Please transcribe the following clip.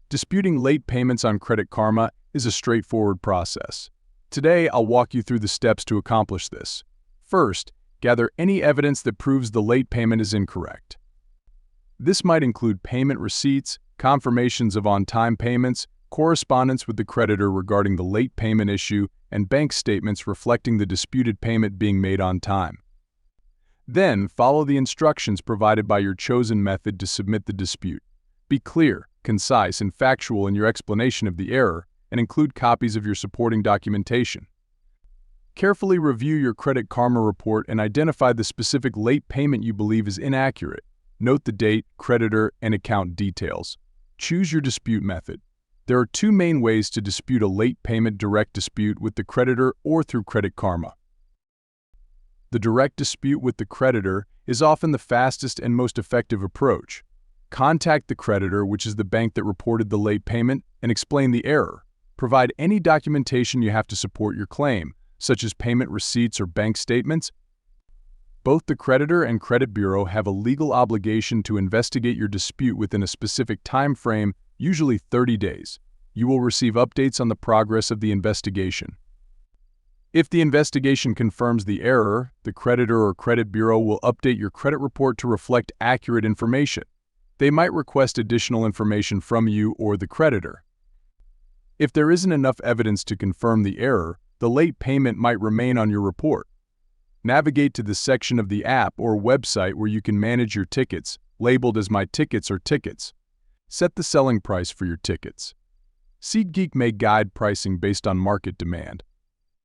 Disputing late payments on Credit Karma is a straightforward process. Today, I'll walk you through the steps to accomplish this. First, gather any evidence that proves the late payment is incorrect. This might include payment receipts, confirmations of on-time payments, correspondence with the creditor regarding the late payment issue, and bank statements reflecting the disputed payment being made on time. Then, follow the instructions provided by your chosen method to submit the dispute. Be clear, concise, and factual in your explanation of the error, and include copies of your supporting documentation. Carefully review your Credit Karma report and identify the specific late payment you believe is inaccurate. Note the date, creditor, and account details. Choose your dispute method. There are two main ways to dispute a late payment: direct dispute with the creditor or through Credit Karma. The direct dispute with the creditor is often the fastest and most effective approach. Contact the creditor, which is the bank that reported the late payment, and explain the error. Provide any documentation you have to support your claim, such as payment receipts or bank statements. Both the creditor and credit bureau have a legal obligation to investigate your dispute within a specific time frame, usually 30 days. You will receive updates on the progress of the investigation. If the investigation confirms the error, the creditor or credit bureau will update your credit report to reflect accurate information. They might request additional information from you or the creditor. If there isn't enough evidence to confirm the error, the late payment might remain on your report. Navigate to the section of the app or website where you can manage your tickets, labeled as My Tickets or Tickets. Set the selling price for your tickets. SeatGeek may guide pricing based on market demand.